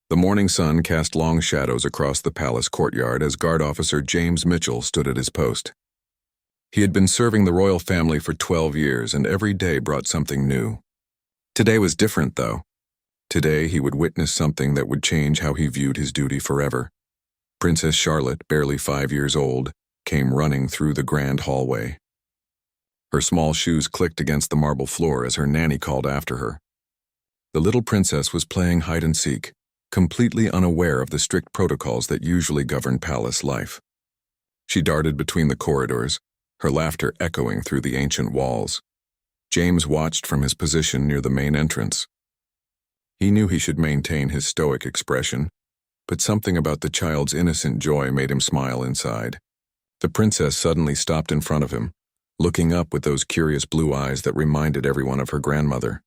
The morning sun cast long shadows across the palace courtyard as guard officer James Mitchell stood at his post. He had been serving the royal family for 12 years, and every day brought something new. Today was different, though. Today he would witness something that would change how he viewed his duty forever. Princess Charlotte, barely 5 years old, came running through the grand hallway. Her small shoes clicked against the marble floor as her nanny called after her. The little princess was playing hide-and-seek, completely unaware of the strict protocols that usually govern palace life. She darted between the corridors, her laughter echoing through the ancient walls. James watched from his position near the main entrance. He knew he should maintain his stoic expression, but something about the child's innocent joy made him smile inside. The princess suddenly stopped in front of him, looking up with those curious blue eyes that reminded everyone of her grandmother.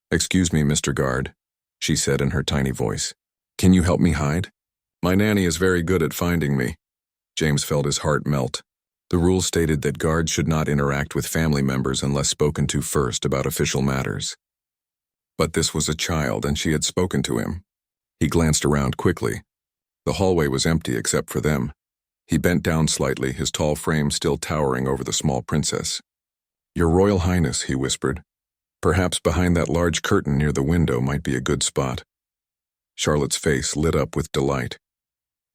"Excuse me, Mr. Guard," she said in her tiny voice. "Can you help me hide? My nanny is very good at finding me." James felt his heart melt. The rule stated that guards should not interact with family members unless spoken to first about official matters. But this was a child, and she had spoken to him. He glanced around quickly. The hallway was empty except for them. He bent down slightly, his tall frame still towering over the small princess. "Your Royal Highness," he whispered. "Perhaps behind that large curtain near the window might be a good spot." Charlotte's face lit up with delight.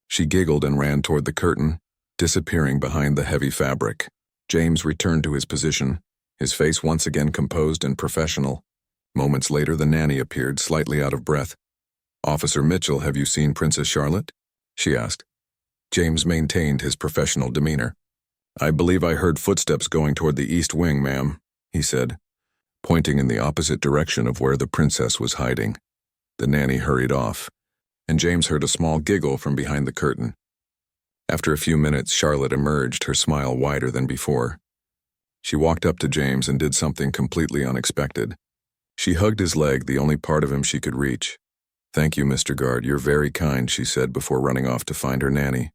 She giggled and ran toward the curtain, disappearing behind the heavy fabric. James returned to his position, his face once again composed and professional. Moments later, the nanny appeared, slightly out of breath. "Officer Mitchell, have you seen Princess Charlotte?" she asked. James maintained his professional demeanor. "I believe I heard footsteps going toward the east wing, ma'am," he said, pointing in the opposite direction of where the princess was hiding. The nanny hurried off, and James heard a small giggle from behind the curtain. After a few minutes, Charlotte emerged, her smile wider than before. She walked up to James and did something completely unexpected. She hugged his leg, the only part of him she could reach. "Thank you, Mr. Guard, you're very kind," she said before running off to find her nanny.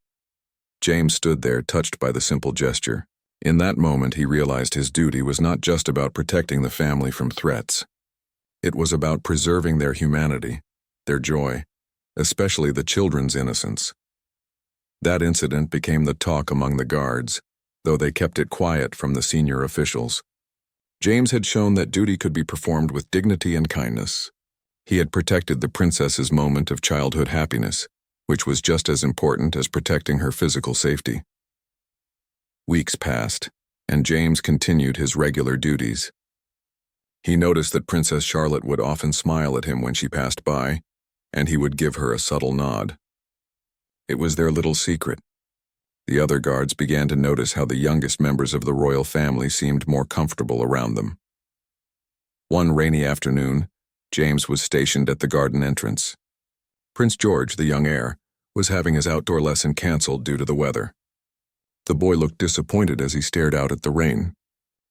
James stood there, touched by the simple gesture. In that moment, he realized his duty was not just about protecting the family from threats. It was about preserving their humanity, their joy, especially the children's innocence. That incident became the talk among the guards, though they kept it quiet from the senior officials. James had shown that duty could be performed with dignity and kindness. He had protected the princess's moment of childhood happiness, which was just as important as protecting her physical safety. Weeks passed, and James continued his regular duties. He noticed that Princess Charlotte would often smile at him when she passed by, and he would give her a subtle nod. It was their little secret. The other guards began to notice how the youngest members of the royal family seemed more comfortable around them. One rainy afternoon, James was stationed at the garden entrance. Prince George, the young heir, was having his outdoor lesson canceled due to the weather. The boy looked disappointed as he stared out at the rain.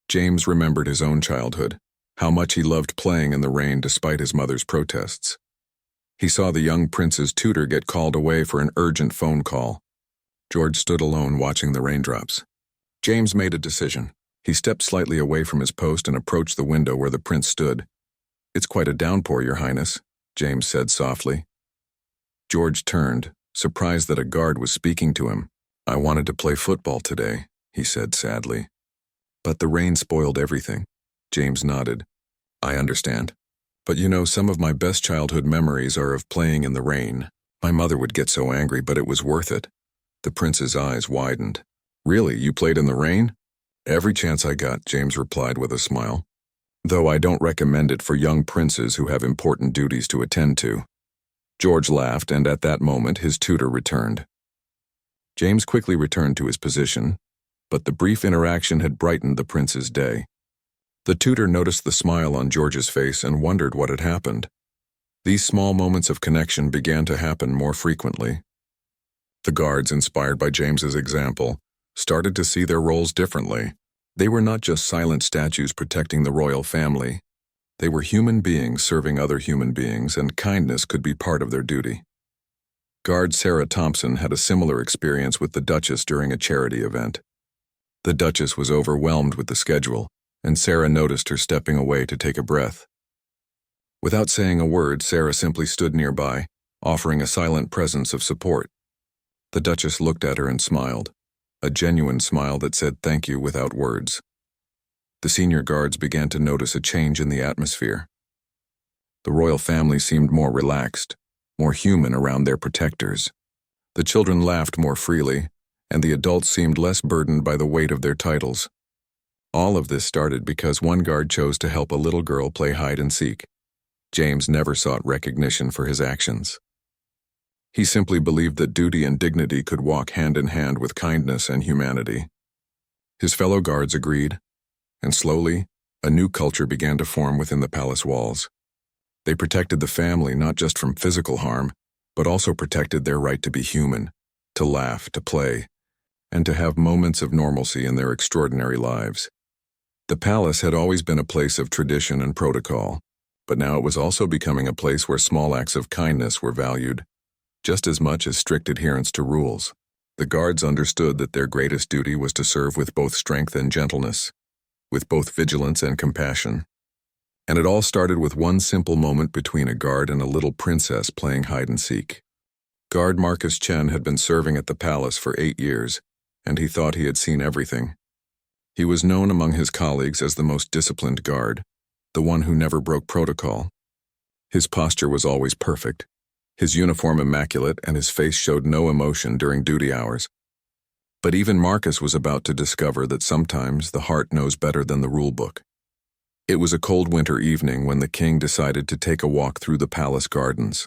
James remembered his own childhood, how much he loved playing in the rain despite his mother's protests. He saw the young prince's tutor get called away for an urgent phone call. George stood alone watching the raindrops. James made a decision. He stepped slightly away from his post and approached the window where the prince stood. "It's quite a downpour, Your Highness," James said softly. George turned, surprised that a guard was speaking to him. "I wanted to play football today," he said sadly. "But the rain spoiled everything." James nodded. "I understand. But you know, some of my best childhood memories are of playing in the rain. My mother would get so angry, but it was worth it." The prince's eyes widened. "Really, you played in the rain?" "Every chance I got," James replied with a smile. "Though I don't recommend it for young princes who have important duties to attend to." George laughed, and at that moment his tutor returned. James quickly returned to his position, but the brief interaction had brightened the prince's day. The tutor noticed the smile on George's face and wondered what had happened. These small moments of connection began to happen more frequently. The guards, inspired by James's example, started to see their roles differently. They were not just silent statues protecting the royal family. They were human beings serving other human beings, and kindness could be part of their duty. Guard Sarah Thompson had a similar experience with the Duchess during a charity event. The Duchess was overwhelmed with the schedule, and Sarah noticed her stepping away to take a breath. Without saying a word, Sarah simply stood nearby, offering a silent presence of support. The Duchess looked at her and smiled, a genuine smile that said thank you without words. The senior guards began to notice a change in the atmosphere. The royal family seemed more relaxed, more human around their protectors. The children laughed more freely, and the adults seemed less burdened by the weight of their titles. All of this started because one guard chose to help a little girl play hide and seek. James never sought recognition for his actions. He simply believed that duty and dignity could walk hand in hand with kindness and humanity. His fellow guards agreed, and slowly, a new culture began to form within the palace walls. They protected the family not just from physical harm, but also protected their right to be human, to laugh, to play, and to have moments of normalcy in their extraordinary lives. The palace had always been a place of tradition and protocol, but now it was also becoming a place where small acts of kindness were valued, just as much as strict adherence to rules. The guards understood that their greatest duty was to serve with both strength and gentleness, with both vigilance and compassion. And it all started with one simple moment between a guard and a little princess playing hide and seek. Guard Marcus Chen had been serving at the palace for 8 years, and he thought he had seen everything. He was known among his colleagues as the most disciplined guard, the one who never broke protocol. His posture was always perfect, his uniform immaculate, and his face showed no emotion during duty hours. But even Marcus was about to discover that sometimes the heart knows better than the rulebook. It was a cold winter evening when the king decided to take a walk through the palace gardens.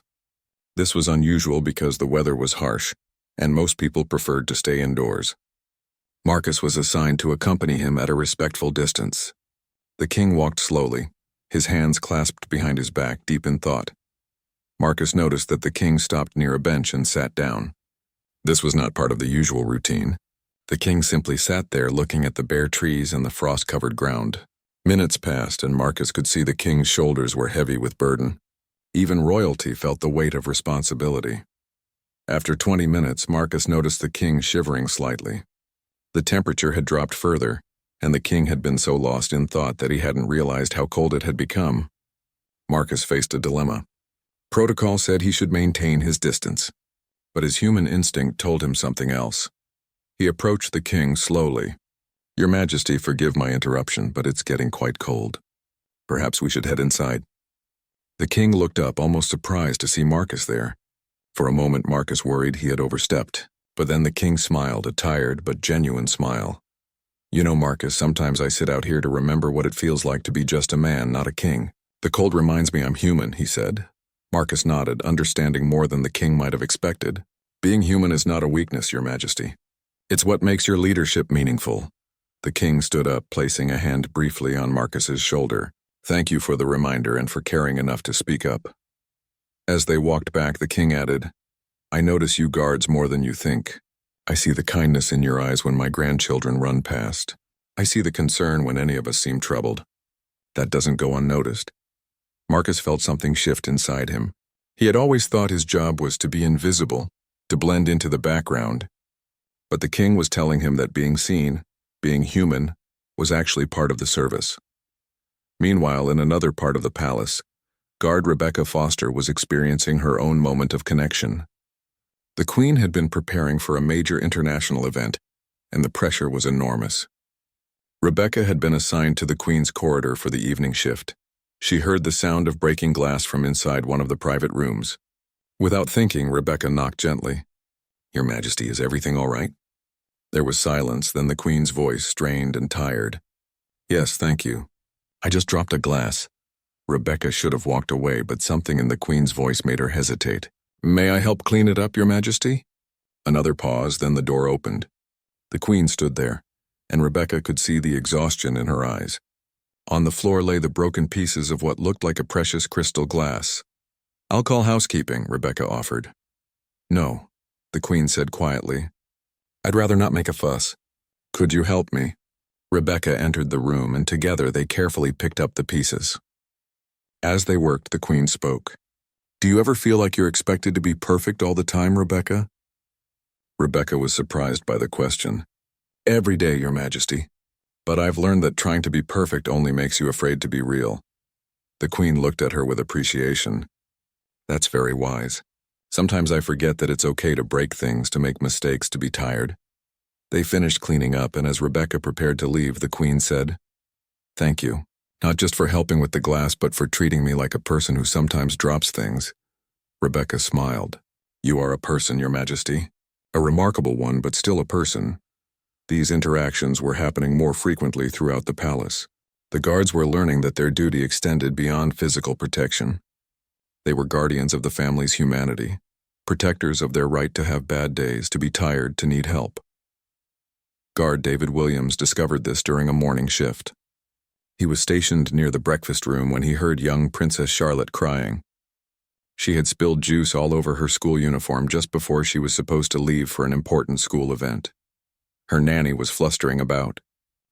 This was unusual because the weather was harsh, and most people preferred to stay indoors. Marcus was assigned to accompany him at a respectful distance. The king walked slowly, his hands clasped behind his back, deep in thought. Marcus noticed that the king stopped near a bench and sat down. This was not part of the usual routine. The king simply sat there looking at the bare trees and the frost-covered ground. Minutes passed, and Marcus could see the king's shoulders were heavy with burden. Even royalty felt the weight of responsibility. After 20 minutes, Marcus noticed the king shivering slightly. The temperature had dropped further, and the king had been so lost in thought that he hadn't realized how cold it had become. Marcus faced a dilemma. Protocol said he should maintain his distance, but his human instinct told him something else. He approached the king slowly. "Your Majesty, forgive my interruption, but it's getting quite cold. Perhaps we should head inside." The king looked up, almost surprised to see Marcus there. For a moment, Marcus worried he had overstepped, but then the king smiled, a tired but genuine smile. "You know, Marcus, sometimes I sit out here to remember what it feels like to be just a man, not a king. The cold reminds me I'm human," he said. Marcus nodded, understanding more than the king might have expected. "Being human is not a weakness, Your Majesty. It's what makes your leadership meaningful." The king stood up, placing a hand briefly on Marcus's shoulder. "Thank you for the reminder and for caring enough to speak up." As they walked back, the king added, "I notice you guards more than you think. I see the kindness in your eyes when my grandchildren run past. I see the concern when any of us seem troubled. That doesn't go unnoticed." Marcus felt something shift inside him. He had always thought his job was to be invisible, to blend into the background. But the king was telling him that being seen, being human, was actually part of the service. Meanwhile, in another part of the palace, guard Rebecca Foster was experiencing her own moment of connection. The Queen had been preparing for a major international event, and the pressure was enormous. Rebecca had been assigned to the Queen's corridor for the evening shift. She heard the sound of breaking glass from inside one of the private rooms. Without thinking, Rebecca knocked gently. "Your Majesty, is everything all right?" There was silence, then the Queen's voice, strained and tired. "Yes, thank you. I just dropped a glass." Rebecca should have walked away, but something in the Queen's voice made her hesitate. "May I help clean it up, Your Majesty?" Another pause, then the door opened. The Queen stood there, and Rebecca could see the exhaustion in her eyes. On the floor lay the broken pieces of what looked like a precious crystal glass. "I'll call housekeeping," Rebecca offered. "No," the Queen said quietly. "I'd rather not make a fuss. Could you help me?" Rebecca entered the room, and together they carefully picked up the pieces. As they worked, the Queen spoke. "Do you ever feel like you're expected to be perfect all the time, Rebecca?" Rebecca was surprised by the question. "Every day, Your Majesty. But I've learned that trying to be perfect only makes you afraid to be real." The Queen looked at her with appreciation. "That's very wise. Sometimes I forget that it's okay to break things, to make mistakes, to be tired. They finished cleaning up, and as Rebecca prepared to leave, the Queen said, "Thank you, not just for helping with the glass, but for treating me like a person who sometimes drops things." Rebecca smiled. "You are a person, Your Majesty. A remarkable one, but still a person." These interactions were happening more frequently throughout the palace. The guards were learning that their duty extended beyond physical protection. They were guardians of the family's humanity, protectors of their right to have bad days, to be tired, to need help. Guard David Williams discovered this during a morning shift. He was stationed near the breakfast room when he heard young Princess Charlotte crying. She had spilled juice all over her school uniform just before she was supposed to leave for an important school event. Her nanny was flustering about,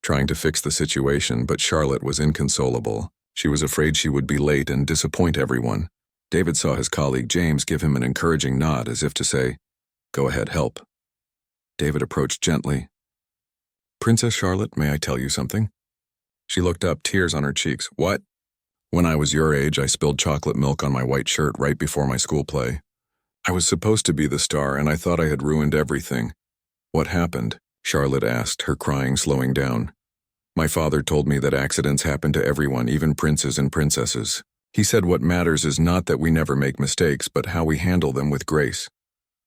trying to fix the situation, but Charlotte was inconsolable. She was afraid she would be late and disappoint everyone. David saw his colleague James give him an encouraging nod as if to say, "Go ahead, help." David approached gently. "Princess Charlotte, may I tell you something?" She looked up, tears on her cheeks. "What?" "When I was your age, I spilled chocolate milk on my white shirt right before my school play. I was supposed to be the star, and I thought I had ruined everything." "What happened?" Charlotte asked, her crying slowing down. "My father told me that accidents happen to everyone, even princes and princesses. He said what matters is not that we never make mistakes, but how we handle them with grace."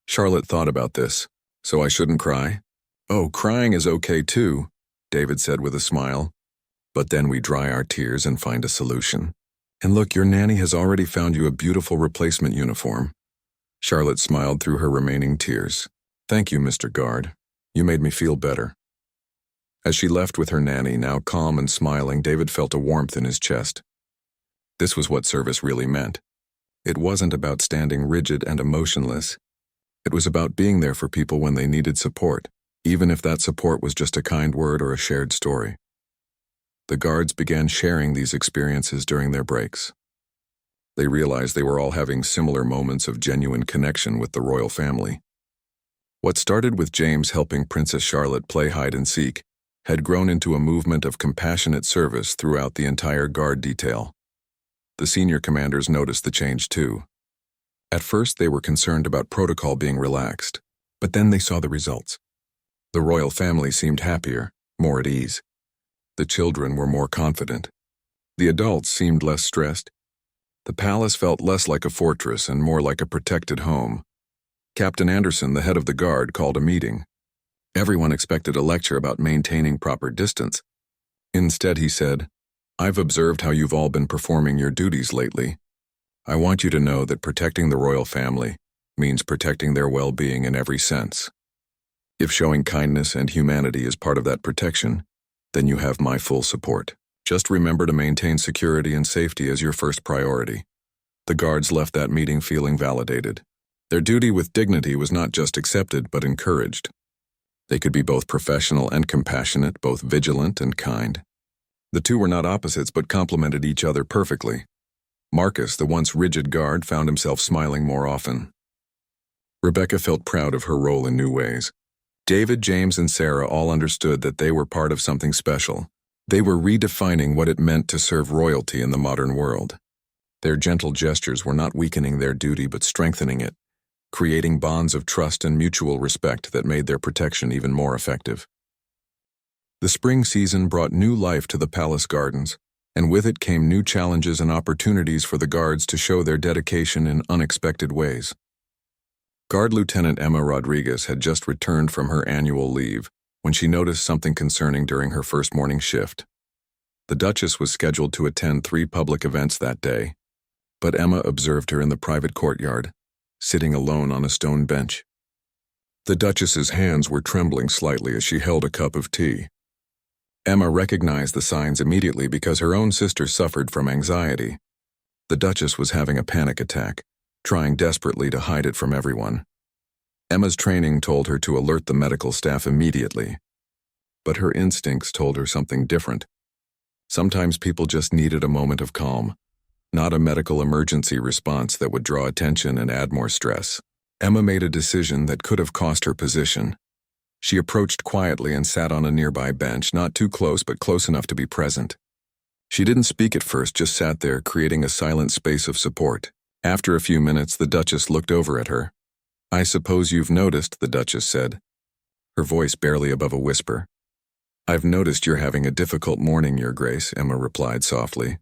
Charlotte thought about this. "So I shouldn't cry?" "Oh, crying is okay too," David said with a smile. "But then we dry our tears and find a solution. And look, your nanny has already found you a beautiful replacement uniform." Charlotte smiled through her remaining tears. "Thank you, Mr. Guard. You made me feel better." As she left with her nanny, now calm and smiling, David felt a warmth in his chest. This was what service really meant. It wasn't about standing rigid and emotionless. It was about being there for people when they needed support, even if that support was just a kind word or a shared story. The guards began sharing these experiences during their breaks. They realized they were all having similar moments of genuine connection with the royal family. What started with James helping Princess Charlotte play hide and seek had grown into a movement of compassionate service throughout the entire guard detail. The senior commanders noticed the change too. At first, they were concerned about protocol being relaxed, but then they saw the results. The royal family seemed happier, more at ease. The children were more confident. The adults seemed less stressed. The palace felt less like a fortress and more like a protected home. Captain Anderson, the head of the guard, called a meeting. Everyone expected a lecture about maintaining proper distance. Instead, he said, "I've observed how you've all been performing your duties lately. I want you to know that protecting the royal family means protecting their well-being in every sense. If showing kindness and humanity is part of that protection, then you have my full support. Just remember to maintain security and safety as your first priority." The guards left that meeting feeling validated. Their duty with dignity was not just accepted, but encouraged. They could be both professional and compassionate, both vigilant and kind. The two were not opposites, but complemented each other perfectly. Marcus, the once rigid guard, found himself smiling more often. Rebecca felt proud of her role in new ways. David, James, and Sarah all understood that they were part of something special. They were redefining what it meant to serve royalty in the modern world. Their gentle gestures were not weakening their duty, but strengthening it, creating bonds of trust and mutual respect that made their protection even more effective. The spring season brought new life to the palace gardens, and with it came new challenges and opportunities for the guards to show their dedication in unexpected ways. Guard Lieutenant Emma Rodriguez had just returned from her annual leave when she noticed something concerning during her first morning shift. The Duchess was scheduled to attend 3 public events that day, but Emma observed her in the private courtyard, sitting alone on a stone bench. The Duchess's hands were trembling slightly as she held a cup of tea. Emma recognized the signs immediately because her own sister suffered from anxiety. The Duchess was having a panic attack, trying desperately to hide it from everyone. Emma's training told her to alert the medical staff immediately, but her instincts told her something different. Sometimes people just needed a moment of calm, not a medical emergency response that would draw attention and add more stress. Emma made a decision that could have cost her position. She approached quietly and sat on a nearby bench, not too close but close enough to be present. She didn't speak at first, just sat there, creating a silent space of support. After a few minutes, the Duchess looked over at her. "I suppose you've noticed," the Duchess said, her voice barely above a whisper. "I've noticed you're having a difficult morning, Your Grace," Emma replied softly.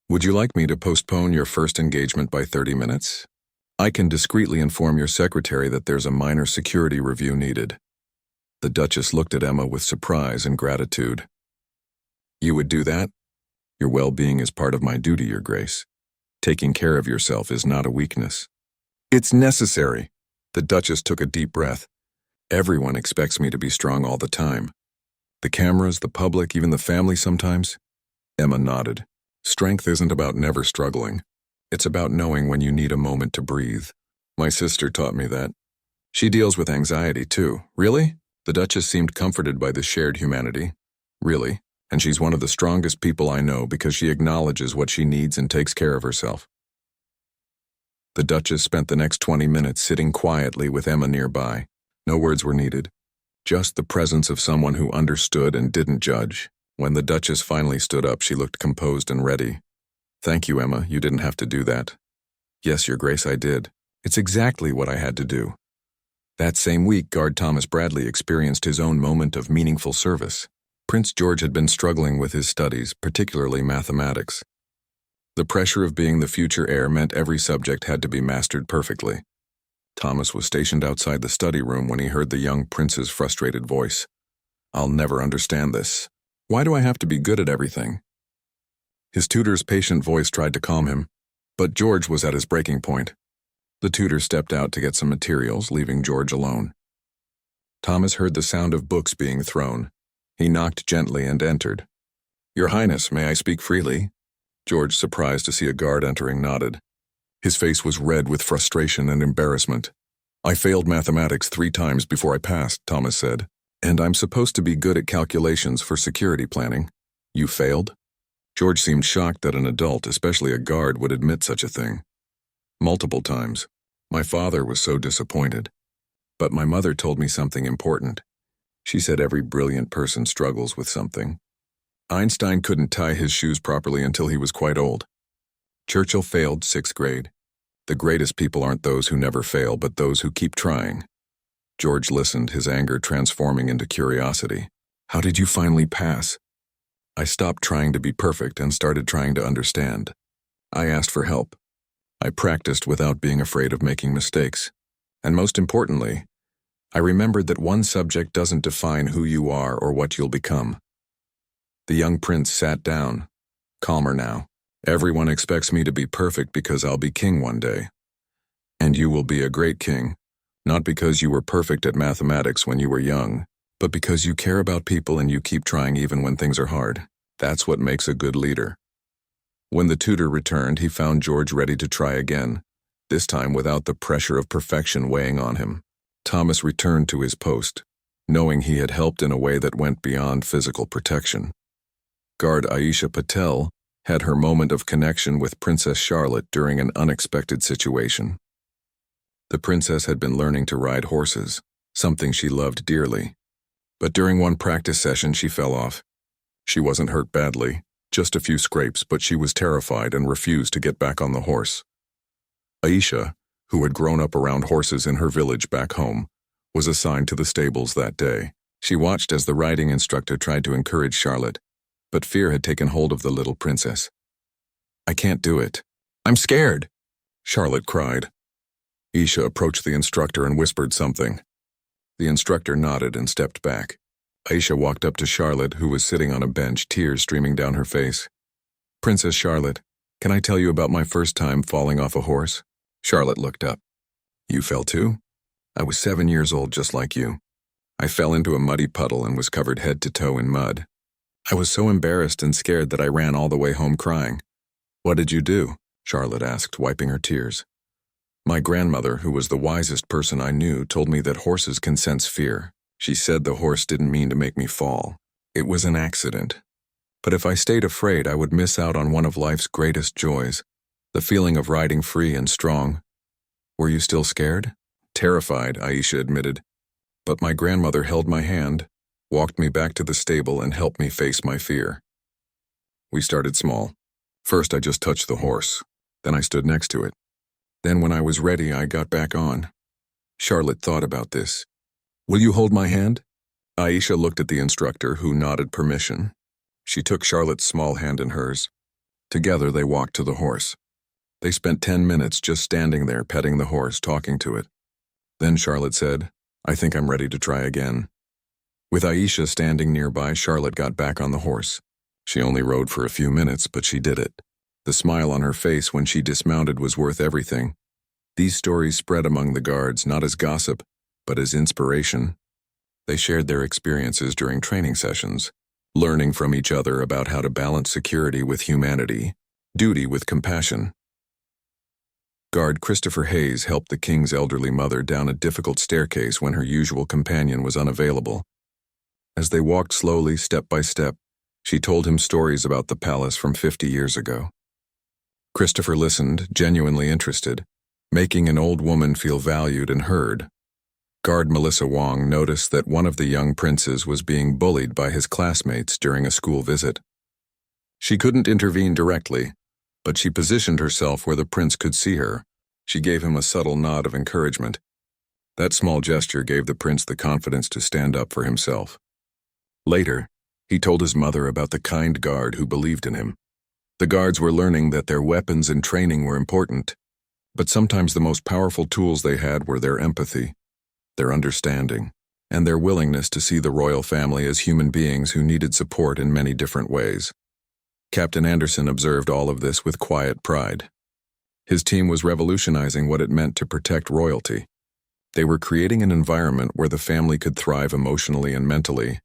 "Would you like me to postpone your first engagement by 30 minutes? I can discreetly inform your secretary that there's a minor security review needed." The Duchess looked at Emma with surprise and gratitude. "You would do that? Your well-being is part of my duty, Your Grace. Taking care of yourself is not a weakness." "It's necessary." The Duchess took a deep breath. "Everyone expects me to be strong all the time. The cameras, the public, even the family sometimes." Emma nodded. "Strength isn't about never struggling. It's about knowing when you need a moment to breathe. My sister taught me that. She deals with anxiety too." "Really?" The Duchess seemed comforted by the shared humanity. "Really, and she's one of the strongest people I know because she acknowledges what she needs and takes care of herself." The Duchess spent the next 20 minutes sitting quietly with Emma nearby. No words were needed. Just the presence of someone who understood and didn't judge. When the Duchess finally stood up, she looked composed and ready. "Thank you, Emma. You didn't have to do that." "Yes, Your Grace, I did. It's exactly what I had to do." That same week, Guard Thomas Bradley experienced his own moment of meaningful service. Prince George had been struggling with his studies, particularly mathematics. The pressure of being the future heir meant every subject had to be mastered perfectly. Thomas was stationed outside the study room when he heard the young prince's frustrated voice. "I'll never understand this. Why do I have to be good at everything?" His tutor's patient voice tried to calm him, but George was at his breaking point. The tutor stepped out to get some materials, leaving George alone. Thomas heard the sound of books being thrown. He knocked gently and entered. "Your Highness, may I speak freely?" George, surprised to see a guard entering, nodded. His face was red with frustration and embarrassment. "I failed mathematics 3 times before I passed," Thomas said, "and I'm supposed to be good at calculations for security planning." "You failed?" George seemed shocked that an adult, especially a guard, would admit such a thing. "Multiple times. My father was so disappointed. But my mother told me something important. She said every brilliant person struggles with something. Einstein couldn't tie his shoes properly until he was quite old. Churchill failed 6th grade. The greatest people aren't those who never fail, but those who keep trying." George listened, his anger transforming into curiosity. "How did you finally pass?" "I stopped trying to be perfect and started trying to understand. I asked for help. I practiced without being afraid of making mistakes. And most importantly, I remembered that one subject doesn't define who you are or what you'll become." The young prince sat down, calmer now. "Everyone expects me to be perfect because I'll be king one day. And you will be a great king, not because you were perfect at mathematics when you were young, but because you care about people and you keep trying even when things are hard. That's what makes a good leader." When the tutor returned, he found George ready to try again, this time without the pressure of perfection weighing on him. Thomas returned to his post, knowing he had helped in a way that went beyond physical protection. Guard Aisha Patel had her moment of connection with Princess Charlotte during an unexpected situation. The princess had been learning to ride horses, something she loved dearly. But during one practice session, she fell off. She wasn't hurt badly, just a few scrapes, but she was terrified and refused to get back on the horse. Aisha, who had grown up around horses in her village back home, was assigned to the stables that day. She watched as the riding instructor tried to encourage Charlotte, but fear had taken hold of the little princess. "I can't do it. I'm scared," Charlotte cried. Aisha approached the instructor and whispered something. The instructor nodded and stepped back. Aisha walked up to Charlotte, who was sitting on a bench, tears streaming down her face. "Princess Charlotte, can I tell you about my first time falling off a horse?" Charlotte looked up. "You fell too?" "I was 7 years old, just like you. I fell into a muddy puddle and was covered head to toe in mud. I was so embarrassed and scared that I ran all the way home crying." "What did you do?" Charlotte asked, wiping her tears. "My grandmother, who was the wisest person I knew, told me that horses can sense fear. She said the horse didn't mean to make me fall. It was an accident. But if I stayed afraid, I would miss out on one of life's greatest joys, the feeling of riding free and strong." "Were you still scared?" "Terrified," Aisha admitted. "But my grandmother held my hand, walked me back to the stable, and helped me face my fear." We started small. First, I just touched the horse. Then I stood next to it. Then when I was ready, I got back on. Charlotte thought about this. Will you hold my hand? Aisha looked at the instructor, who nodded permission. She took Charlotte's small hand in hers. Together they walked to the horse. They spent 10 minutes just standing there, petting the horse, talking to it. Then Charlotte said, I think I'm ready to try again. With Aisha standing nearby, Charlotte got back on the horse. She only rode for a few minutes, but she did it. The smile on her face when she dismounted was worth everything. These stories spread among the guards not as gossip, but as inspiration. They shared their experiences during training sessions, learning from each other about how to balance security with humanity, duty with compassion. Guard Christopher Hayes helped the king's elderly mother down a difficult staircase when her usual companion was unavailable. As they walked slowly, step by step, she told him stories about the palace from 50 years ago. Christopher listened, genuinely interested, making an old woman feel valued and heard. Guard Melissa Wong noticed that one of the young princes was being bullied by his classmates during a school visit. She couldn't intervene directly, but she positioned herself where the prince could see her. She gave him a subtle nod of encouragement. That small gesture gave the prince the confidence to stand up for himself. Later, he told his mother about the kind guard who believed in him. The guards were learning that their weapons and training were important, but sometimes the most powerful tools they had were their empathy, their understanding, and their willingness to see the royal family as human beings who needed support in many different ways. Captain Anderson observed all of this with quiet pride. His team was revolutionizing what it meant to protect royalty. They were creating an environment where the family could thrive emotionally and mentally,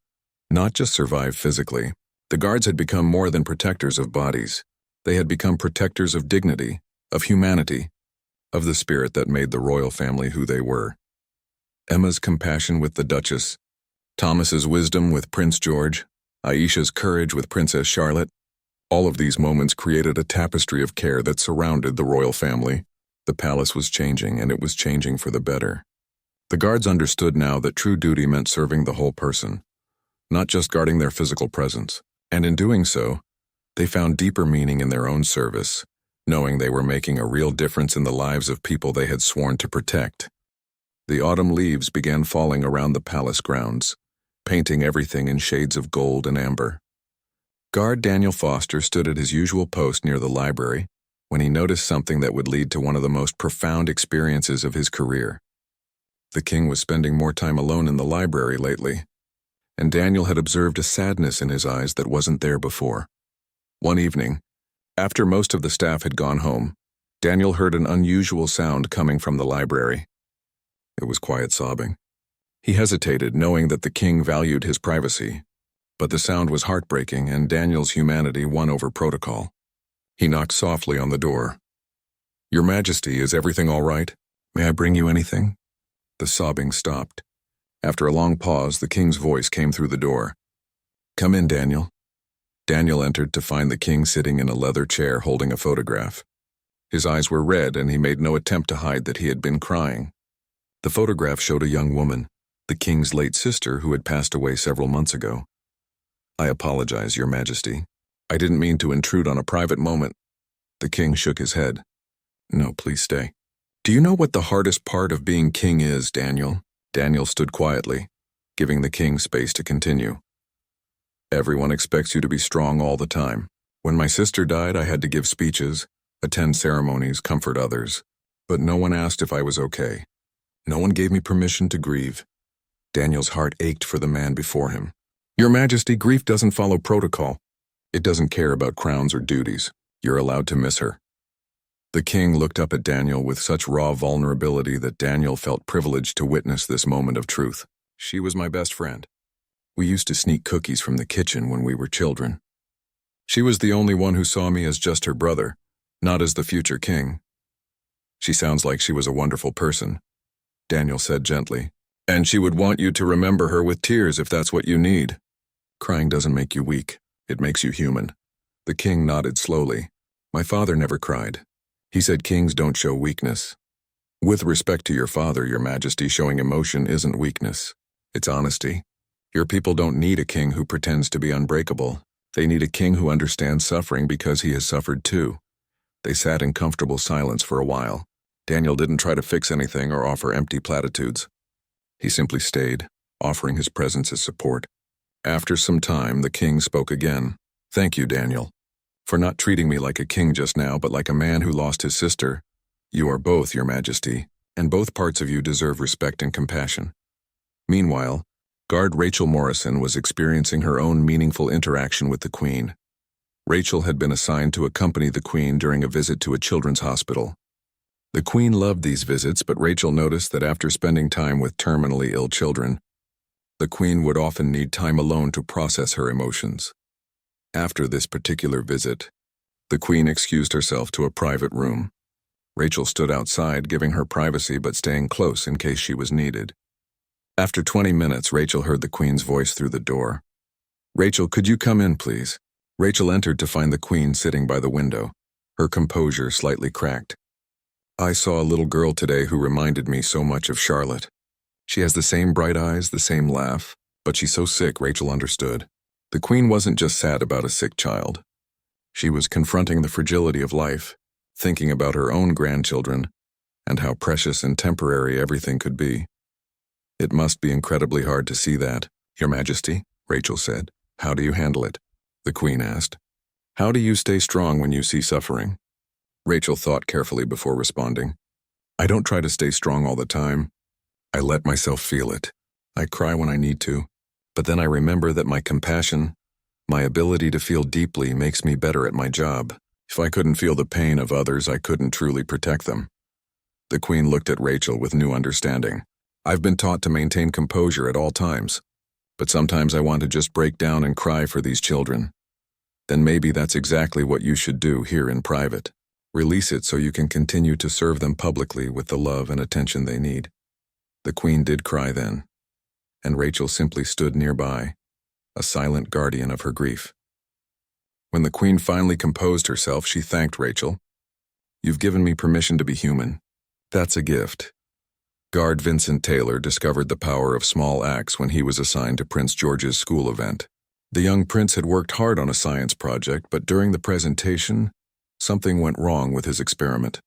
not just survive physically. The guards had become more than protectors of bodies. They had become protectors of dignity, of humanity, of the spirit that made the royal family who they were. Emma's compassion with the Duchess, Thomas's wisdom with Prince George, Aisha's courage with Princess Charlotte. All of these moments created a tapestry of care that surrounded the royal family. The palace was changing, and it was changing for the better. The guards understood now that true duty meant serving the whole person, not just guarding their physical presence. And in doing so, they found deeper meaning in their own service, knowing they were making a real difference in the lives of people they had sworn to protect. The autumn leaves began falling around the palace grounds, painting everything in shades of gold and amber. Guard Daniel Foster stood at his usual post near the library when he noticed something that would lead to one of the most profound experiences of his career. The king was spending more time alone in the library lately, and Daniel had observed a sadness in his eyes that wasn't there before. One evening, after most of the staff had gone home, Daniel heard an unusual sound coming from the library. It was quiet sobbing. He hesitated, knowing that the king valued his privacy, but the sound was heartbreaking, and Daniel's humanity won over protocol. He knocked softly on the door. "Your Majesty, is everything all right? May I bring you anything?" The sobbing stopped. After a long pause, the king's voice came through the door. "Come in, Daniel." Daniel entered to find the king sitting in a leather chair holding a photograph. His eyes were red, and he made no attempt to hide that he had been crying. The photograph showed a young woman, the king's late sister, who had passed away several months ago. "I apologize, Your Majesty. I didn't mean to intrude on a private moment." The king shook his head. "No, please stay." "Do you know what the hardest part of being king is, Daniel?" Daniel stood quietly, giving the king space to continue. "Everyone expects you to be strong all the time. When my sister died, I had to give speeches, attend ceremonies, comfort others. But no one asked if I was okay. No one gave me permission to grieve." Daniel's heart ached for the man before him. "Your Majesty, grief doesn't follow protocol. It doesn't care about crowns or duties. You're allowed to miss her." The king looked up at Daniel with such raw vulnerability that Daniel felt privileged to witness this moment of truth. "She was my best friend. We used to sneak cookies from the kitchen when we were children. She was the only one who saw me as just her brother, not as the future king. She sounds like she was a wonderful person," Daniel said gently. "And she would want you to remember her with tears if that's what you need. Crying doesn't make you weak. It makes you human." The king nodded slowly. "My father never cried. He said kings don't show weakness. With respect to your father, Your Majesty, showing emotion isn't weakness. It's honesty. Your people don't need a king who pretends to be unbreakable. They need a king who understands suffering because he has suffered too." They sat in comfortable silence for a while. Daniel didn't try to fix anything or offer empty platitudes. He simply stayed, offering his presence as support. After some time, the king spoke again. "Thank you, Daniel, for not treating me like a king just now, but like a man who lost his sister. You are both, Your Majesty, and both parts of you deserve respect and compassion." Meanwhile, guard Rachel Morrison was experiencing her own meaningful interaction with the Queen. Rachel had been assigned to accompany the Queen during a visit to a children's hospital. The Queen loved these visits, but Rachel noticed that after spending time with terminally ill children, the Queen would often need time alone to process her emotions. After this particular visit, the Queen excused herself to a private room. Rachel stood outside, giving her privacy but staying close in case she was needed. After 20 minutes, Rachel heard the Queen's voice through the door. "Rachel, could you come in, please?" Rachel entered to find the Queen sitting by the window, her composure slightly cracked. "I saw a little girl today who reminded me so much of Charlotte. She has the same bright eyes, the same laugh, but she's so sick," Rachel understood. The Queen wasn't just sad about a sick child. She was confronting the fragility of life, thinking about her own grandchildren, and how precious and temporary everything could be. "It must be incredibly hard to see that, Your Majesty," Rachel said. "How do you handle it?" the Queen asked. "How do you stay strong when you see suffering?" Rachel thought carefully before responding. "I don't try to stay strong all the time. I let myself feel it. I cry when I need to, but then I remember that my compassion, my ability to feel deeply, makes me better at my job. If I couldn't feel the pain of others, I couldn't truly protect them." The Queen looked at Rachel with new understanding. "I've been taught to maintain composure at all times, but sometimes I want to just break down and cry for these children. Then maybe that's exactly what you should do here in private. Release it so you can continue to serve them publicly with the love and attention they need." The Queen did cry then, and Rachel simply stood nearby, a silent guardian of her grief. When the Queen finally composed herself, she thanked Rachel. "You've given me permission to be human. That's a gift." Guard Vincent Taylor discovered the power of small acts when he was assigned to Prince George's school event. The young prince had worked hard on a science project, but during the presentation, something went wrong with his experiment.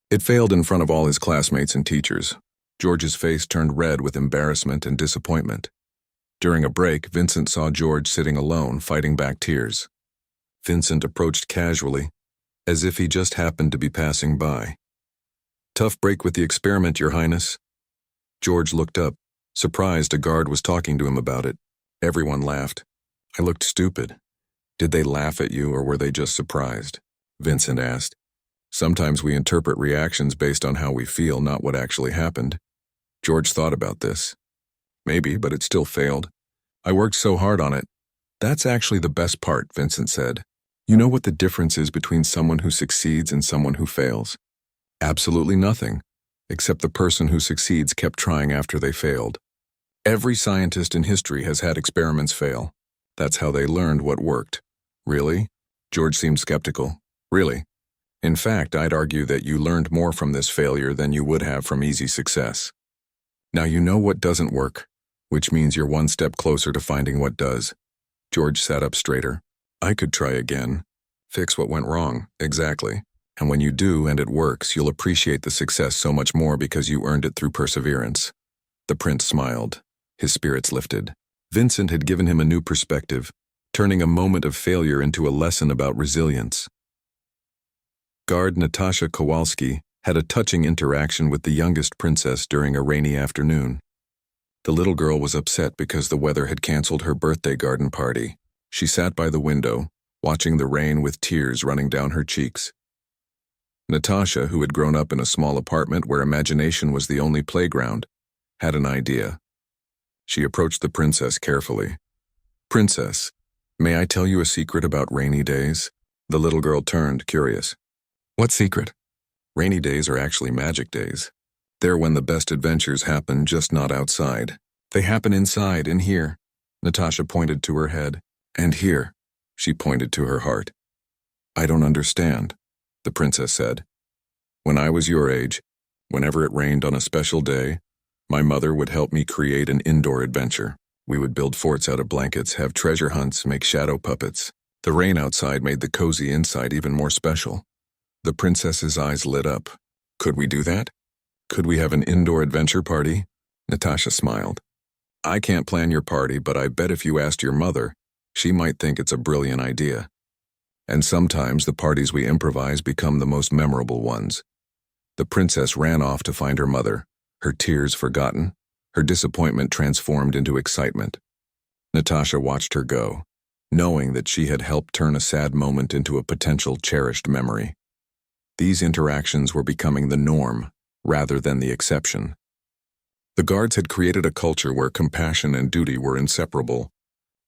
It failed in front of all his classmates and teachers. George's face turned red with embarrassment and disappointment. During a break, Vincent saw George sitting alone, fighting back tears. Vincent approached casually, as if he just happened to be passing by. "Tough break with the experiment, Your Highness." George looked up, surprised a guard was talking to him about it. Everyone laughed. "I looked stupid." "Did they laugh at you, or were they just surprised?" Vincent asked. "Sometimes we interpret reactions based on how we feel, not what actually happened." George thought about this. "Maybe, but it still failed. I worked so hard on it." "That's actually the best part," Vincent said. "You know what the difference is between someone who succeeds and someone who fails?" "Absolutely nothing, except the person who succeeds kept trying after they failed. Every scientist in history has had experiments fail. That's how they learned what worked." "Really?" George seemed skeptical. "Really. In fact, I'd argue that you learned more from this failure than you would have from easy success. Now you know what doesn't work, which means you're one step closer to finding what does." George sat up straighter. "I could try again. Fix what went wrong, exactly. And when you do and it works, you'll appreciate the success so much more because you earned it through perseverance." The prince smiled. His spirits lifted. Vincent had given him a new perspective, turning a moment of failure into a lesson about resilience. Guard Natasha Kowalski had a touching interaction with the youngest princess during a rainy afternoon. The little girl was upset because the weather had canceled her birthday garden party. She sat by the window, watching the rain with tears running down her cheeks. Natasha, who had grown up in a small apartment where imagination was the only playground, had an idea. She approached the princess carefully. "Princess, may I tell you a secret about rainy days?" The little girl turned, curious. "What secret?" "Rainy days are actually magic days. They're when the best adventures happen, just not outside. They happen inside, in here." Natasha pointed to her head. "And here," she pointed to her heart. "I don't understand," the princess said. "When I was your age, whenever it rained on a special day, my mother would help me create an indoor adventure. We would build forts out of blankets, have treasure hunts, make shadow puppets. The rain outside made the cozy inside even more special." The princess's eyes lit up. Could we do that? Could we have an indoor adventure party? Natasha smiled. I can't plan your party, but I bet if you asked your mother, she might think it's a brilliant idea. And sometimes the parties we improvise become the most memorable ones. The princess ran off to find her mother, her tears forgotten, her disappointment transformed into excitement. Natasha watched her go, knowing that she had helped turn a sad moment into a potential cherished memory. These interactions were becoming the norm, rather than the exception. The guards had created a culture where compassion and duty were inseparable.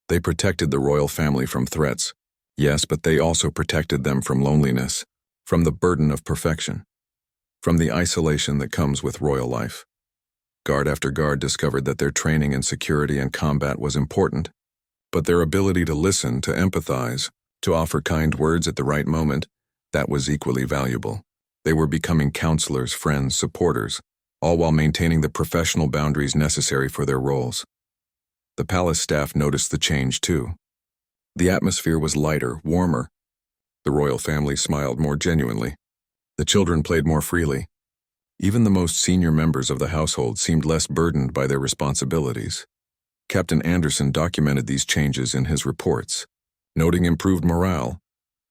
They protected the royal family from threats, yes, but they also protected them from loneliness, from the burden of perfection, from the isolation that comes with royal life. Guard after guard discovered that their training in security and combat was important, but their ability to listen, to empathize, to offer kind words at the right moment, that was equally valuable. They were becoming counselors, friends, supporters, all while maintaining the professional boundaries necessary for their roles. The palace staff noticed the change too. The atmosphere was lighter, warmer. The royal family smiled more genuinely. The children played more freely. Even the most senior members of the household seemed less burdened by their responsibilities. Captain Anderson documented these changes in his reports, noting improved morale,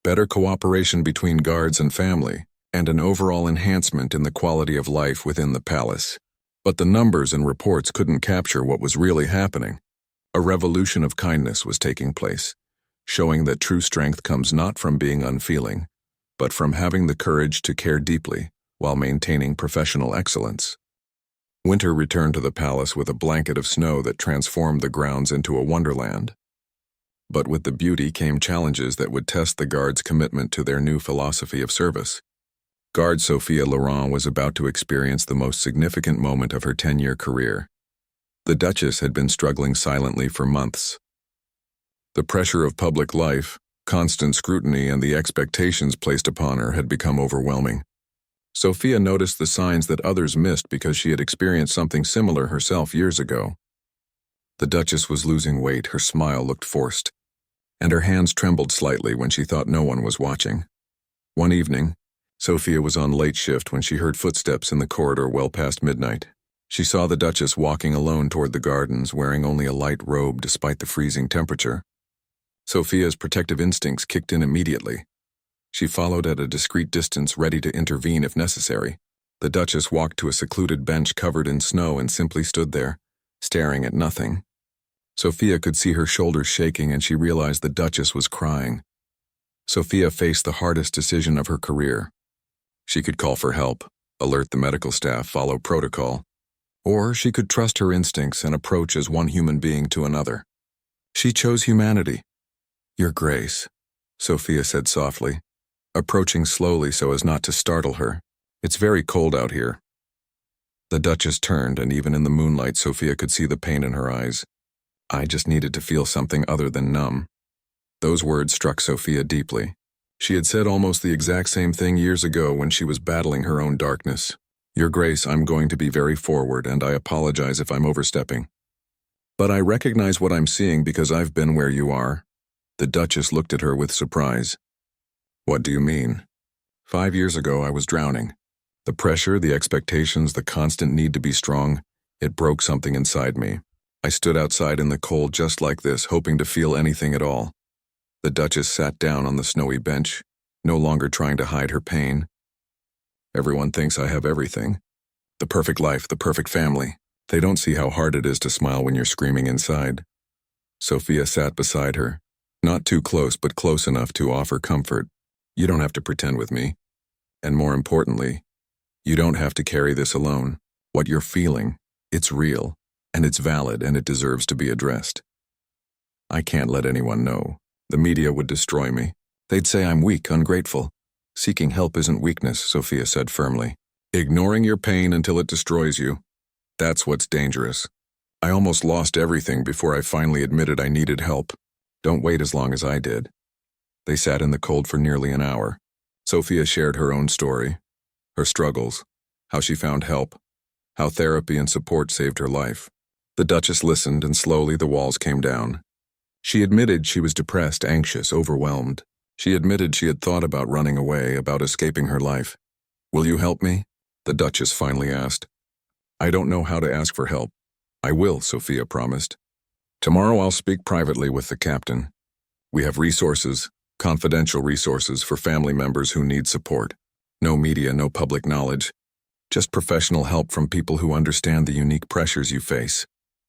better cooperation between guards and family, and an overall enhancement in the quality of life within the palace. But the numbers and reports couldn't capture what was really happening. A revolution of kindness was taking place, showing that true strength comes not from being unfeeling, but from having the courage to care deeply while maintaining professional excellence. Winter returned to the palace with a blanket of snow that transformed the grounds into a wonderland. But with the beauty came challenges that would test the guards' commitment to their new philosophy of service. Guard Sophia Laurent was about to experience the most significant moment of her 10-year career. The Duchess had been struggling silently for months. The pressure of public life, constant scrutiny, and the expectations placed upon her had become overwhelming. Sophia noticed the signs that others missed because she had experienced something similar herself years ago. The Duchess was losing weight, her smile looked forced, and her hands trembled slightly when she thought no one was watching. One evening, Sophia was on late shift when she heard footsteps in the corridor well past midnight. She saw the Duchess walking alone toward the gardens, wearing only a light robe despite the freezing temperature. Sophia's protective instincts kicked in immediately. She followed at a discreet distance, ready to intervene if necessary. The Duchess walked to a secluded bench covered in snow and simply stood there, staring at nothing. Sophia could see her shoulders shaking, and she realized the Duchess was crying. Sophia faced the hardest decision of her career. She could call for help, alert the medical staff, follow protocol, or she could trust her instincts and approach as one human being to another. She chose humanity. "Your Grace," Sophia said softly, approaching slowly so as not to startle her. "It's very cold out here." The Duchess turned, and even in the moonlight Sophia could see the pain in her eyes. "I just needed to feel something other than numb." Those words struck Sophia deeply. She had said almost the exact same thing years ago when she was battling her own darkness. "Your Grace, I'm going to be very forward, and I apologize if I'm overstepping. But I recognize what I'm seeing because I've been where you are." The Duchess looked at her with surprise. "What do you mean?" 5 years ago I was drowning. The pressure, the expectations, the constant need to be strong, it broke something inside me. I stood outside in the cold just like this, hoping to feel anything at all. The Duchess sat down on the snowy bench, no longer trying to hide her pain. "Everyone thinks I have everything. The perfect life, the perfect family. They don't see how hard it is to smile when you're screaming inside." Sophia sat beside her, not too close but close enough to offer comfort. "You don't have to pretend with me. And more importantly, you don't have to carry this alone. What you're feeling, it's real, and it's valid, and it deserves to be addressed. I can't let anyone know. The media would destroy me. They'd say I'm weak, ungrateful." "Seeking help isn't weakness," Sophia said firmly. "Ignoring your pain until it destroys you, that's what's dangerous. I almost lost everything before I finally admitted I needed help. Don't wait as long as I did." They sat in the cold for nearly an hour. Sophia shared her own story, her struggles, how she found help, how therapy and support saved her life. The Duchess listened, and slowly the walls came down. She admitted she was depressed, anxious, overwhelmed. She admitted she had thought about running away, about escaping her life. "Will you help me?" The Duchess finally asked. I don't know how to ask for help. I will, Sophia promised. Tomorrow I'll speak privately with the captain. We have resources, confidential resources for family members who need support. No media, no public knowledge. Just professional help from people who understand the unique pressures you face.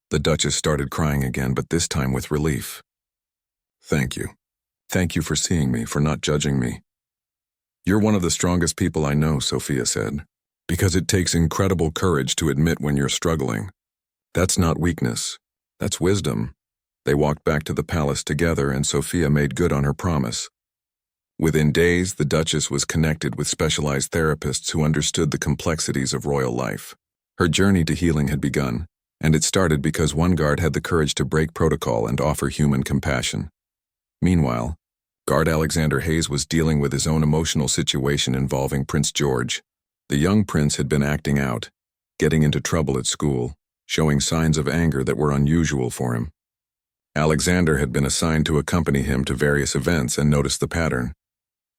The Duchess started crying again, but this time with relief. Thank you. Thank you for seeing me, for not judging me. You're one of the strongest people I know, Sophia said, because it takes incredible courage to admit when you're struggling. That's not weakness. That's wisdom. They walked back to the palace together, and Sophia made good on her promise. Within days, the Duchess was connected with specialized therapists who understood the complexities of royal life. Her journey to healing had begun, and it started because one guard had the courage to break protocol and offer human compassion. Meanwhile, Guard Alexander Hayes was dealing with his own emotional situation involving Prince George. The young prince had been acting out, getting into trouble at school, showing signs of anger that were unusual for him. Alexander had been assigned to accompany him to various events and noticed the pattern.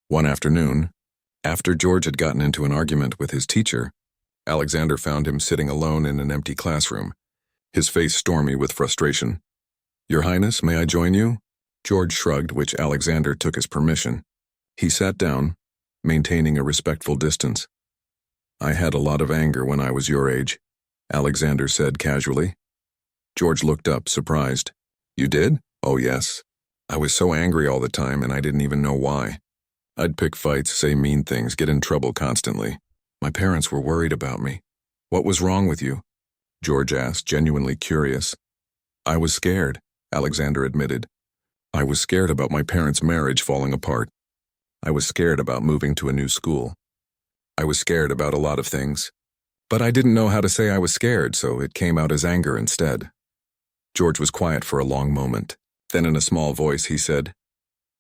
One afternoon, after George had gotten into an argument with his teacher, Alexander found him sitting alone in an empty classroom, his face stormy with frustration. Your Highness, may I join you? George shrugged, which Alexander took as permission. He sat down, maintaining a respectful distance. I had a lot of anger when I was your age, Alexander said casually. George looked up, surprised. You did? Oh, yes. I was so angry all the time, and I didn't even know why. I'd pick fights, say mean things, get in trouble constantly. My parents were worried about me. What was wrong with you? George asked, genuinely curious. I was scared, Alexander admitted. I was scared about my parents' marriage falling apart. I was scared about moving to a new school. I was scared about a lot of things. But I didn't know how to say I was scared, so it came out as anger instead. George was quiet for a long moment. Then in a small voice he said,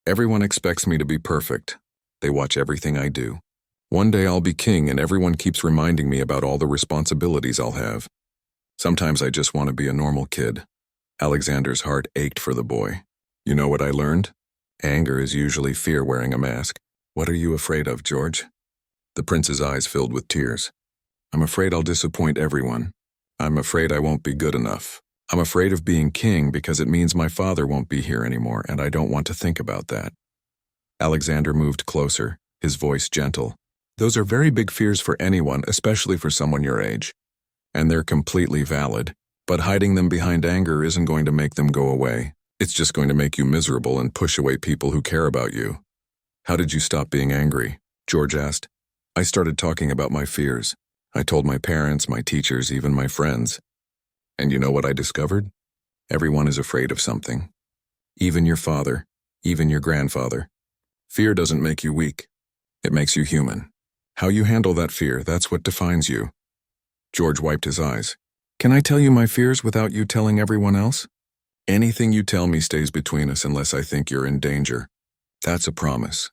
Everyone expects me to be perfect. They watch everything I do. One day I'll be king and everyone keeps reminding me about all the responsibilities I'll have. Sometimes I just want to be a normal kid. Alexander's heart ached for the boy. You know what I learned? Anger is usually fear wearing a mask. What are you afraid of, George? The prince's eyes filled with tears. I'm afraid I'll disappoint everyone. I'm afraid I won't be good enough. I'm afraid of being king because it means my father won't be here anymore, and I don't want to think about that. Alexander moved closer, his voice gentle. Those are very big fears for anyone, especially for someone your age. And they're completely valid, but hiding them behind anger isn't going to make them go away. It's just going to make you miserable and push away people who care about you. How did you stop being angry? George asked. I started talking about my fears. I told my parents, my teachers, even my friends. And you know what I discovered? Everyone is afraid of something. Even your father, even your grandfather. Fear doesn't make you weak. It makes you human. How you handle that fear, that's what defines you. George wiped his eyes. Can I tell you my fears without you telling everyone else? Anything you tell me stays between us unless I think you're in danger. That's a promise.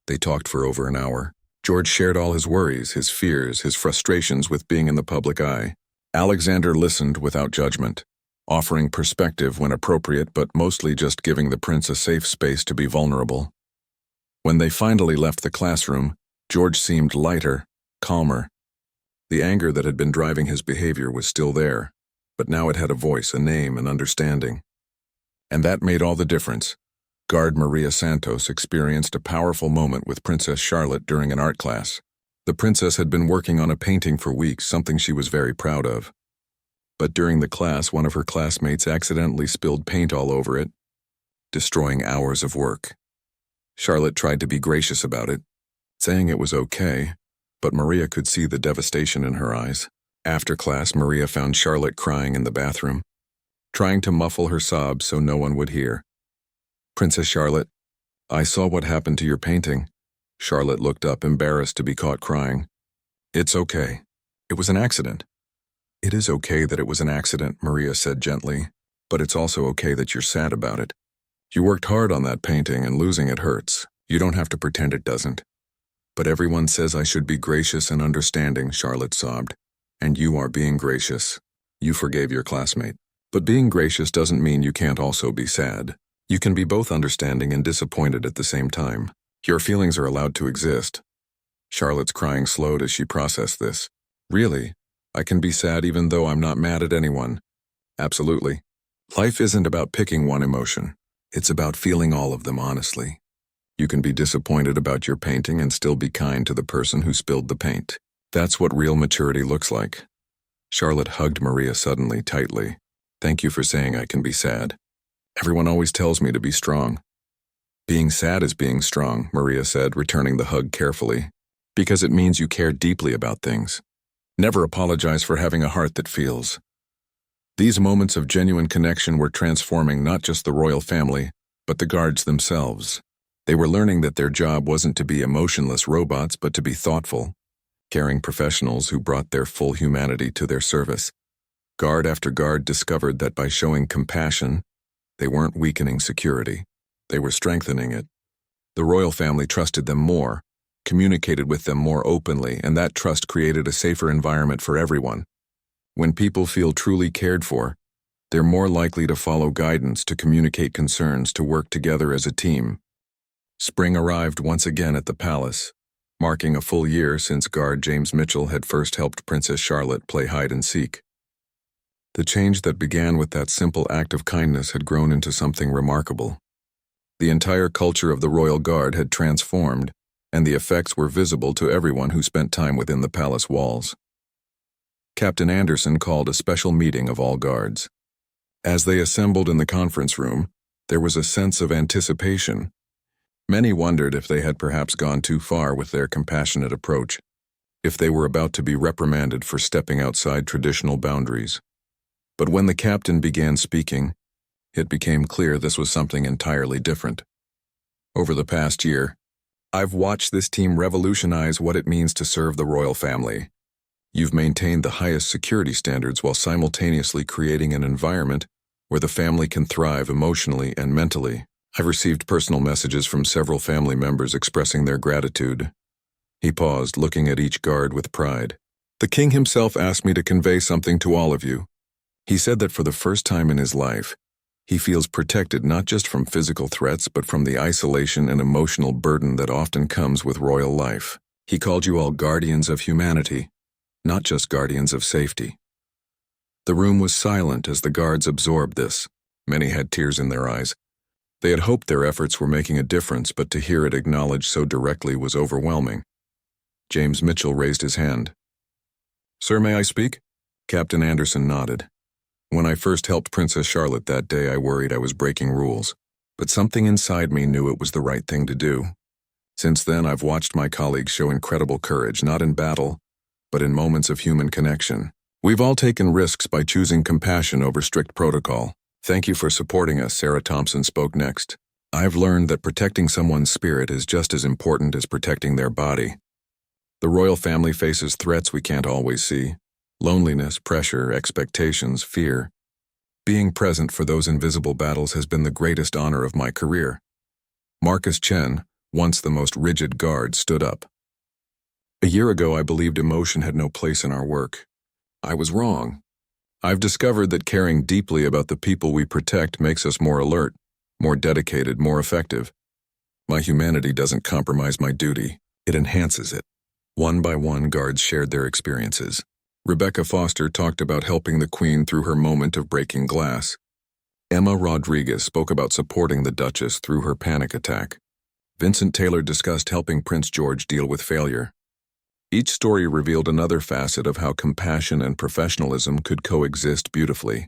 They talked for over an hour. George shared all his worries, his fears, his frustrations with being in the public eye. Alexander listened without judgment, offering perspective when appropriate, but mostly just giving the prince a safe space to be vulnerable. When they finally left the classroom, George seemed lighter, calmer. The anger that had been driving his behavior was still there, but now it had a voice, a name, an understanding. And that made all the difference. Guard Maria Santos experienced a powerful moment with Princess Charlotte during an art class. The princess had been working on a painting for weeks, something she was very proud of. But during the class, one of her classmates accidentally spilled paint all over it, destroying hours of work. Charlotte tried to be gracious about it, saying it was okay, but Maria could see the devastation in her eyes. After class, Maria found Charlotte crying in the bathroom, trying to muffle her sobs so no one would hear. Princess Charlotte, I saw what happened to your painting. Charlotte looked up, embarrassed to be caught crying. It's okay. It was an accident. It is okay that it was an accident, Maria said gently, but it's also okay that you're sad about it. You worked hard on that painting and losing it hurts. You don't have to pretend it doesn't. But everyone says I should be gracious and understanding, Charlotte sobbed. And you are being gracious. You forgave your classmate. But being gracious doesn't mean you can't also be sad. You can be both understanding and disappointed at the same time. Your feelings are allowed to exist. Charlotte's crying slowed as she processed this. Really? I can be sad even though I'm not mad at anyone. Absolutely. Life isn't about picking one emotion. It's about feeling all of them honestly. You can be disappointed about your painting and still be kind to the person who spilled the paint. That's what real maturity looks like. Charlotte hugged Maria suddenly, tightly. Thank you for saying I can be sad. Everyone always tells me to be strong. Being sad is being strong, Maria said, returning the hug carefully. Because it means you care deeply about things. Never apologize for having a heart that feels. These moments of genuine connection were transforming not just the royal family, but the guards themselves. They were learning that their job wasn't to be emotionless robots, but to be thoughtful, caring professionals who brought their full humanity to their service. Guard after guard discovered that by showing compassion, they weren't weakening security. They were strengthening it. The royal family trusted them more, communicated with them more openly, and that trust created a safer environment for everyone. When people feel truly cared for, they're more likely to follow guidance, to communicate concerns, to work together as a team. Spring arrived once again at the palace, marking a full year since guard James Mitchell had first helped Princess Charlotte play hide-and-seek. The change that began with that simple act of kindness had grown into something remarkable. The entire culture of the royal guard had transformed, and the effects were visible to everyone who spent time within the palace walls. Captain Anderson called a special meeting of all guards. As they assembled in the conference room, there was a sense of anticipation. Many wondered if they had perhaps gone too far with their compassionate approach, if they were about to be reprimanded for stepping outside traditional boundaries. But when the captain began speaking, it became clear this was something entirely different. Over the past year, I've watched this team revolutionize what it means to serve the royal family. You've maintained the highest security standards while simultaneously creating an environment where the family can thrive emotionally and mentally. I've received personal messages from several family members expressing their gratitude. He paused, looking at each guard with pride. The king himself asked me to convey something to all of you. He said that for the first time in his life, he feels protected not just from physical threats, but from the isolation and emotional burden that often comes with royal life. He called you all guardians of humanity, not just guardians of safety. The room was silent as the guards absorbed this. Many had tears in their eyes. They had hoped their efforts were making a difference, but to hear it acknowledged so directly was overwhelming. James Mitchell raised his hand. Sir, may I speak? Captain Anderson nodded. When I first helped Princess Charlotte that day, I worried I was breaking rules, but something inside me knew it was the right thing to do. Since then, I've watched my colleagues show incredible courage, not in battle, but in moments of human connection. We've all taken risks by choosing compassion over strict protocol. Thank you for supporting us, Sarah Thompson spoke next. I've learned that protecting someone's spirit is just as important as protecting their body. The royal family faces threats we can't always see. Loneliness, pressure, expectations, fear. Being present for those invisible battles has been the greatest honor of my career. Marcus Chen, once the most rigid guard, stood up. A year ago, I believed emotion had no place in our work. I was wrong. I've discovered that caring deeply about the people we protect makes us more alert, more dedicated, more effective. My humanity doesn't compromise my duty, it enhances it. One by one, guards shared their experiences. Rebecca Foster talked about helping the Queen through her moment of breaking glass. Emma Rodriguez spoke about supporting the Duchess through her panic attack. Vincent Taylor discussed helping Prince George deal with failure. Each story revealed another facet of how compassion and professionalism could coexist beautifully.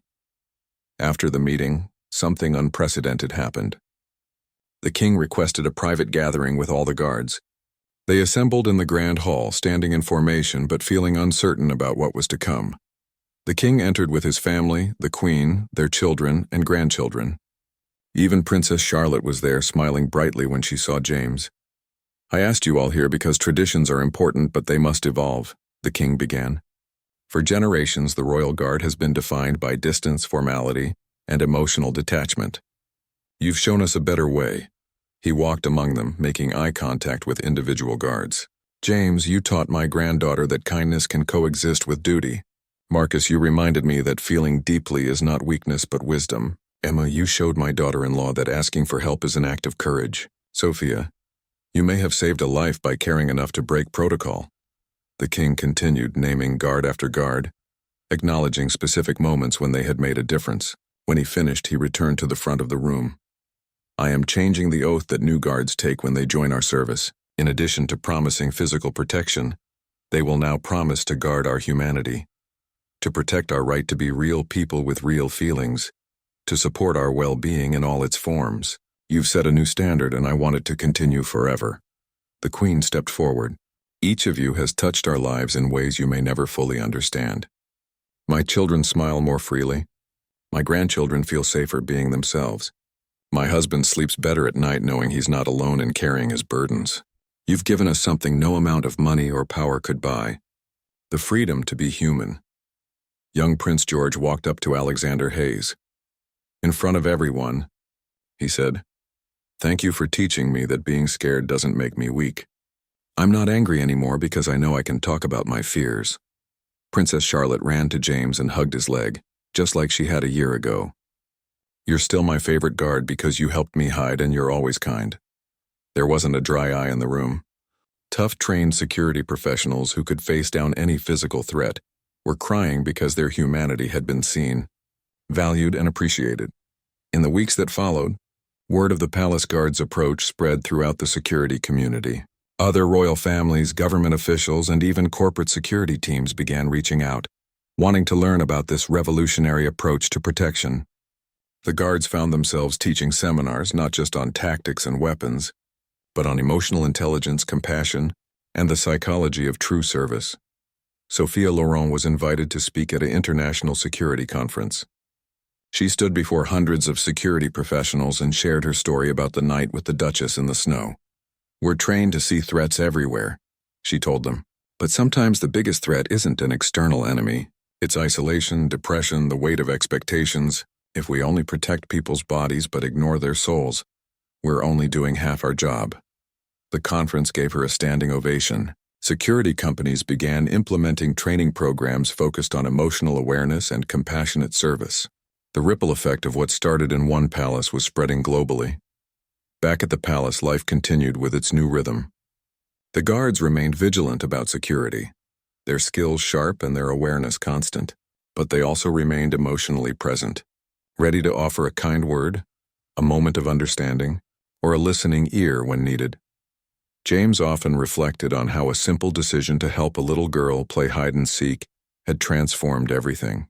After the meeting, something unprecedented happened. The king requested a private gathering with all the guards. They assembled in the grand hall, standing in formation but feeling uncertain about what was to come. The king entered with his family, the queen, their children, and grandchildren. Even Princess Charlotte was there, smiling brightly when she saw James. I asked you all here because traditions are important, but they must evolve, the king began. For generations, the royal guard has been defined by distance, formality, and emotional detachment. You've shown us a better way. He walked among them, making eye contact with individual guards. James, you taught my granddaughter that kindness can coexist with duty. Marcus, you reminded me that feeling deeply is not weakness but wisdom. Emma, you showed my daughter-in-law that asking for help is an act of courage. Sophia, you may have saved a life by caring enough to break protocol. The king continued, naming guard after guard, acknowledging specific moments when they had made a difference. When he finished, he returned to the front of the room. I am changing the oath that new guards take when they join our service. In addition to promising physical protection, they will now promise to guard our humanity, to protect our right to be real people with real feelings, to support our well-being in all its forms. You've set a new standard, and I want it to continue forever. The Queen stepped forward. Each of you has touched our lives in ways you may never fully understand. My children smile more freely. My grandchildren feel safer being themselves. My husband sleeps better at night knowing he's not alone in carrying his burdens. You've given us something no amount of money or power could buy: the freedom to be human. Young Prince George walked up to Alexander Hayes. In front of everyone, he said, "Thank you for teaching me that being scared doesn't make me weak. I'm not angry anymore because I know I can talk about my fears." Princess Charlotte ran to James and hugged his leg, just like she had a year ago. "You're still my favorite guard because you helped me hide, and you're always kind." There wasn't a dry eye in the room. Tough, trained security professionals who could face down any physical threat were crying because their humanity had been seen, valued, and appreciated. In the weeks that followed, word of the palace guard's approach spread throughout the security community. Other royal families, government officials, and even corporate security teams began reaching out, wanting to learn about this revolutionary approach to protection. The guards found themselves teaching seminars not just on tactics and weapons, but on emotional intelligence, compassion, and the psychology of true service. Sophia Laurent was invited to speak at an international security conference. She stood before hundreds of security professionals and shared her story about the night with the Duchess in the snow. "We're trained to see threats everywhere," she told them. "But sometimes the biggest threat isn't an external enemy. It's isolation, depression, the weight of expectations. If we only protect people's bodies but ignore their souls, we're only doing half our job." The conference gave her a standing ovation. Security companies began implementing training programs focused on emotional awareness and compassionate service. The ripple effect of what started in one palace was spreading globally. Back at the palace, life continued with its new rhythm. The guards remained vigilant about security, their skills sharp and their awareness constant, but they also remained emotionally present, ready to offer a kind word, a moment of understanding, or a listening ear when needed. James often reflected on how a simple decision to help a little girl play hide-and-seek had transformed everything.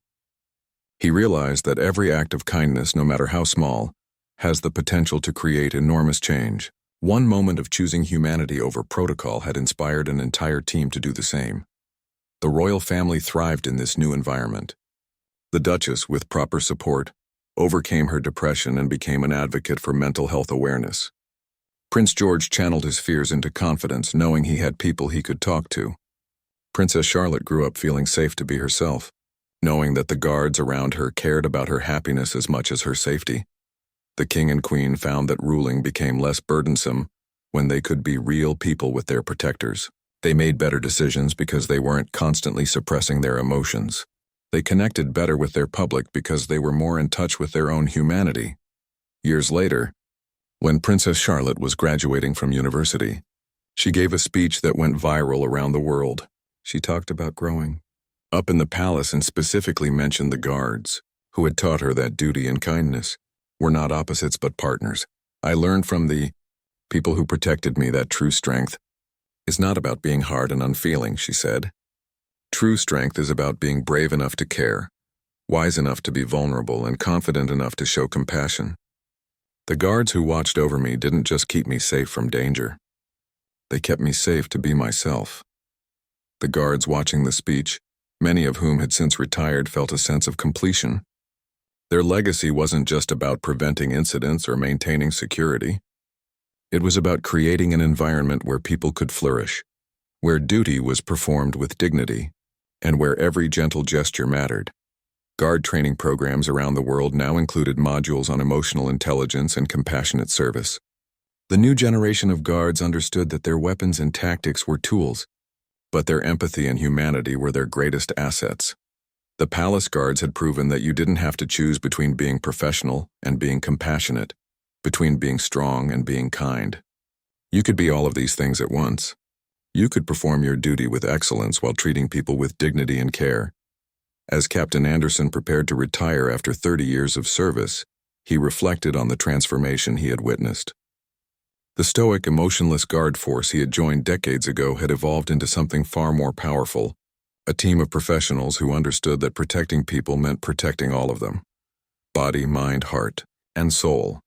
He realized that every act of kindness, no matter how small, has the potential to create enormous change. One moment of choosing humanity over protocol had inspired an entire team to do the same. The royal family thrived in this new environment. The Duchess, with proper support, overcame her depression and became an advocate for mental health awareness. Prince George channeled his fears into confidence, knowing he had people he could talk to. Princess Charlotte grew up feeling safe to be herself, knowing that the guards around her cared about her happiness as much as her safety. The king and queen found that ruling became less burdensome when they could be real people with their protectors. They made better decisions because they weren't constantly suppressing their emotions. They connected better with their public because they were more in touch with their own humanity. Years later, when Princess Charlotte was graduating from university, she gave a speech that went viral around the world. She talked about growing up in the palace and specifically mentioned the guards, who had taught her that duty and kindness were not opposites but partners. "I learned from the people who protected me that true strength is not about being hard and unfeeling," she said. "True strength is about being brave enough to care, wise enough to be vulnerable, and confident enough to show compassion. The guards who watched over me didn't just keep me safe from danger. They kept me safe to be myself." The guards watching the speech, many of whom had since retired, felt a sense of completion. Their legacy wasn't just about preventing incidents or maintaining security. It was about creating an environment where people could flourish, where duty was performed with dignity, and where every gentle gesture mattered. Guard training programs around the world now included modules on emotional intelligence and compassionate service. The new generation of guards understood that their weapons and tactics were tools, but their empathy and humanity were their greatest assets. The palace guards had proven that you didn't have to choose between being professional and being compassionate, between being strong and being kind. You could be all of these things at once. you could perform your duty with excellence while treating people with dignity and care. As Captain Anderson prepared to retire after 30 years of service, he reflected on the transformation he had witnessed. The stoic, emotionless guard force he had joined decades ago had evolved into something far more powerful, a team of professionals who understood that protecting people meant protecting all of them: body, mind, heart, and soul.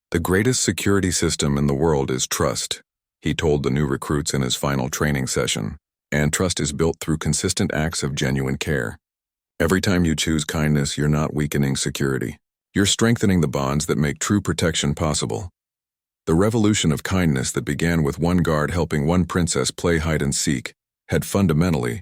The greatest security system in the world is trust, he told the new recruits in his final training session, and trust is built through consistent acts of genuine care. Every time you choose kindness, you're not weakening security. You're strengthening the bonds that make true protection possible. The revolution of kindness that began with one guard helping one princess play hide and seek had fundamentally